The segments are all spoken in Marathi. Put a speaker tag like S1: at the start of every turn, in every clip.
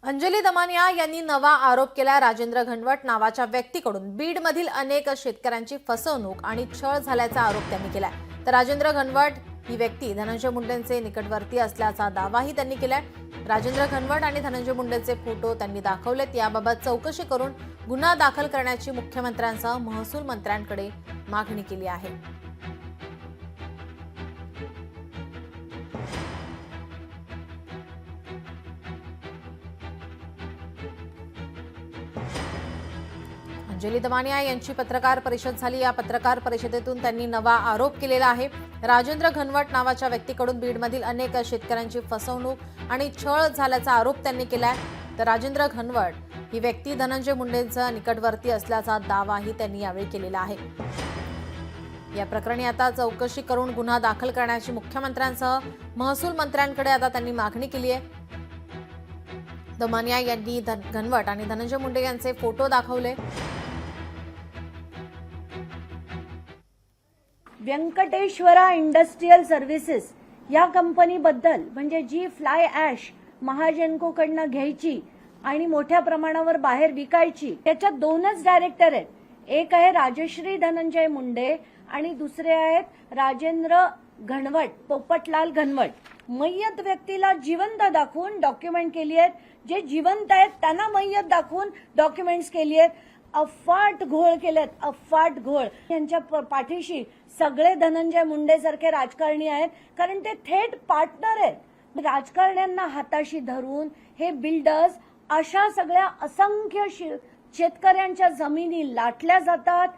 S1: अंजली दमानिया यांनी नवा आरोप केला। राजेंद्र घनवट नावाच्या व्यक्तीकडून बीडमधील अनेक शेतकऱ्यांची फसवणूक आणि छळ झाल्याचा आरोप त्यांनी केलाय। तर राजेंद्र घनवट ही व्यक्ती धनंजय मुंडेंचे निकटवर्ती असल्याचा दावाही त्यांनी केलाय। राजेंद्र घनवट आणि धनंजय मुंडेंचे फोटो त्यांनी दाखवलेत। याबाबत चौकशी करून गुन्हा दाखल करण्याची मुख्यमंत्र्यांसह महसूल मंत्र्यांकडे मागणी केली आहे। अंजली दमानिया यांची पत्रकार परिषद झाली। या पत्रकार परिषदेतून त्यांनी नवा आरोप केलेला आहे। राजेंद्र घनवट नावाच्या व्यक्तीकडून बीडमधील अनेक शेतकऱ्यांची फसवणूक आणि छळ झाल्याचा आरोप त्यांनी केलाय। तर राजेंद्र घनवट ही व्यक्ती धनंजय मुंडेंचा निकटवर्ती असल्याचा दावाही त्यांनी यावेळी केलेला आहे। या प्रकरणी आता चौकशी करून गुन्हा दाखल करण्याची मुख्यमंत्र्यांसह महसूल मंत्र्यांकडे आता त्यांनी मागणी केली आहे। दमानिया यांनी घनवट आणि धनंजय मुंडे यांचे फोटो दाखवले।
S2: व्यंकटेश्वरा इंडस्ट्रियल सर्व्हिसेस या कंपनीबद्दल म्हणजे जी फ्लाय ॲश महाजनकोकडनं घ्यायची आणि मोठ्या प्रमाणावर बाहेर विकायची, त्याच्यात दोनच डायरेक्टर आहेत। एक आहे राजश्री धनंजय मुंडे आणि दुसरे आहेत राजेंद्र घनवट, पोपटलाल घनवट। मय्यत व्यक्तीला जिवंत दाखवून डॉक्युमेंट केली आहेत, जे जिवंत आहेत त्यांना मय्यत दाखवून डॉक्युमेंट्स केली आहेत। अफाट घोळ केलेत, अफाट घोळ। यांच्या पाठीशी सगळे धनंजय मुंडे सारखे राजकारणी आहेत, कारण ते थेट पार्टनर आहेत। राजकारण्यांना हाताशी धरून हे बिल्डर्स अशा सगळ्या असंख्य शेतकऱ्यांच्या जमिनी लाटल्या जातात।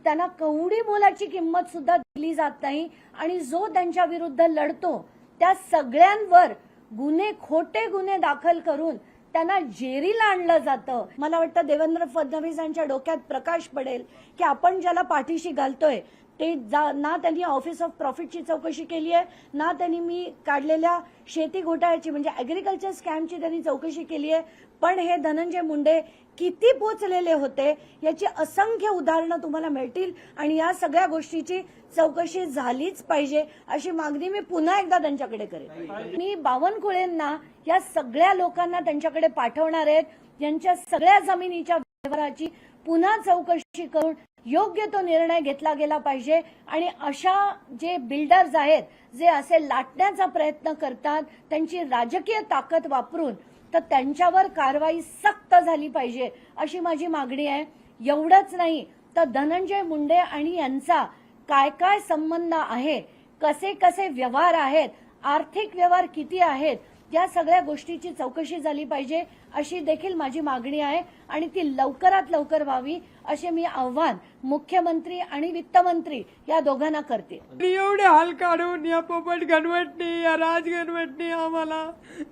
S2: त्यांना कवडी मोलाची किंमत सुद्धा दिली जात नाही आणि जो त्यांच्या विरुद्ध लढतो त्या सगळ्यांवर गुन्हे, खोटे गुन्हे दाखल करून त्यांना जेरीला आणलं जातं। मला वाटतं देवेंद्र फडणवीस यांच्या डोक्यात प्रकाश पडेल की आपण ज्याला पाठीशी घालतोय ते ना त्यांनी ऑफिस ऑफ प्रॉफिटची चौकशी केली आहे, ना त्यांनी मी काढलेल्या शेती घोटाळ्याची म्हणजे ऍग्रीकल्चर स्कॅमची त्यांनी चौकशी केली आहे। पण हे धनंजय मुंडे किती पोचलेले होते याची असंख्य उदाहरणं तुम्हाला मिळतील आणि या सगळ्या गोष्टीची चौकशी झालीच पाहिजे अशी मागणी मी पुन्हा एकदा त्यांच्याकडे करेन। मी बावनकुळेंना या सगळ्या लोकांना त्यांच्याकडे पाठवणार आहेत, ज्यांच्या सगळ्या जमिनीच्या व्यवहाराची पुन्हा चौकशी करून योग्य तो निर्णय घेतला गेला पाहिजे आणि अशा जे बिल्डर्स आहेत जे असे लाटण्याचा प्रयत्न करतात त्यांची राजकीय ताकद वापरून तर त्यांच्यावर कारवाई सक्त झाली पाहिजे अशी माझी मागणी आहे। एवढंच नाही तर धनंजय मुंडे आणि यांचा काय काय संबंध आहे, कसे कसे व्यवहार आहेत, आर्थिक व्यवहार किती आहेत, या सगळ्या गोष्टीची चौकशी झाली पाहिजे अशी देखील माझी मागणी आहे आणि ती लवकरात लवकर व्हावी असे मी आव्हान मुख्यमंत्री आणि वित्तमंत्री या दोघांना करते।
S3: एवढे हाल काढून या पोपट घनवटनी, या राज घनवटनी आम्हाला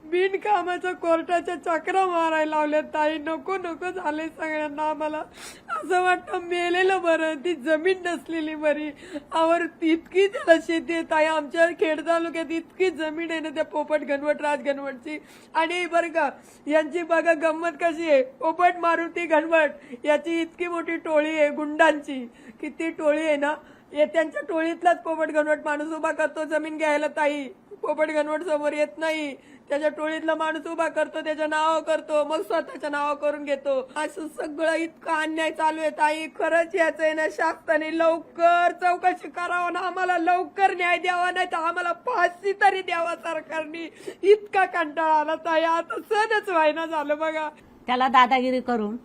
S3: बिनकामाच्या कोर्टाच्या चक्रा मारायला लावल्या। ताई नको नको झाले सगळ्यांना। आम्हाला असं वाटतं मेलेलं बरं, ती जमीन नसलेली बरी। आवर इतकी त्याला शेती आहे ताई, आमच्या खेड तालुक्यात इतकी जमीन आहे ना त्या पोपट घनवट, राज घनवटची। आणि बरं का यांची बघा गंमत कशी आहे, पोपट मारुती घनवट याची इतकी मोठी टोळी आहे गुंडांची, किती टोळी आहे ना। त्यांच्या टोळीतलाच पोपट घनवट माणूस उभा करतो जमीन घ्यायला ताई। पोपट घनवट समोर येत नाही, त्याच्या टोळीतला माणूस उभा करतो, त्याच्या नाव करतो, मग स्वतःच्या नाव करून घेतो। असं सगळं इतका अन्याय चालू आहे ताई। खरंच याच आहे ना शासनाने लवकर चौकशी करावं ना, आम्हाला लवकर न्याय द्यावा, नाही तर आम्हाला फाशी तरी द्यावा सरकारने। इतका कंटाळा आला ताई, आता सहनच व्हायना झालं बघा।
S4: त्याला दादागिरी करून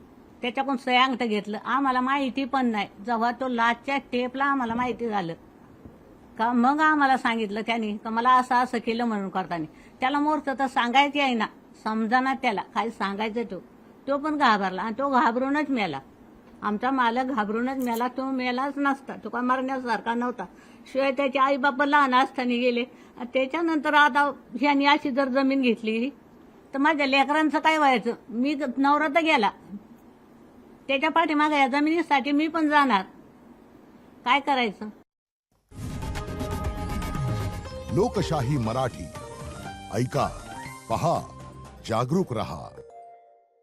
S4: त्याच्याकडून सयांगत घेतलं, आम्हाला माहिती पण नाही। जेव्हा तो लाचच्या टेपला आम्हाला माहिती झालं का मग आम्हाला सांगितलं त्यांनी का मला असं असं केलं म्हणून करताना। त्याला मोर्च तर सांगायची आहे ना, समजाना त्याला काय सांगायचं। तो पण घाबरला आणि तो घाबरूनच मेला। आमचा मालक घाबरूनच मेला, तो मेलाच नसता, तो का मरण्यासारखा नव्हता। शिवाय त्याचे आई बाबा लहान असताना गेले। त्याच्यानंतर आता ह्यांनी अशी जर जमीन घेतली तर माझ्या लेकरांचं काय व्हायचं? मी नवरा तर गेला, त्याच्या पाठीमागे या जमिनीसाठी मी पण जाणार, काय करायचं?
S5: लोकशाही मराठी ऐका, पहा, जागरूक रहा।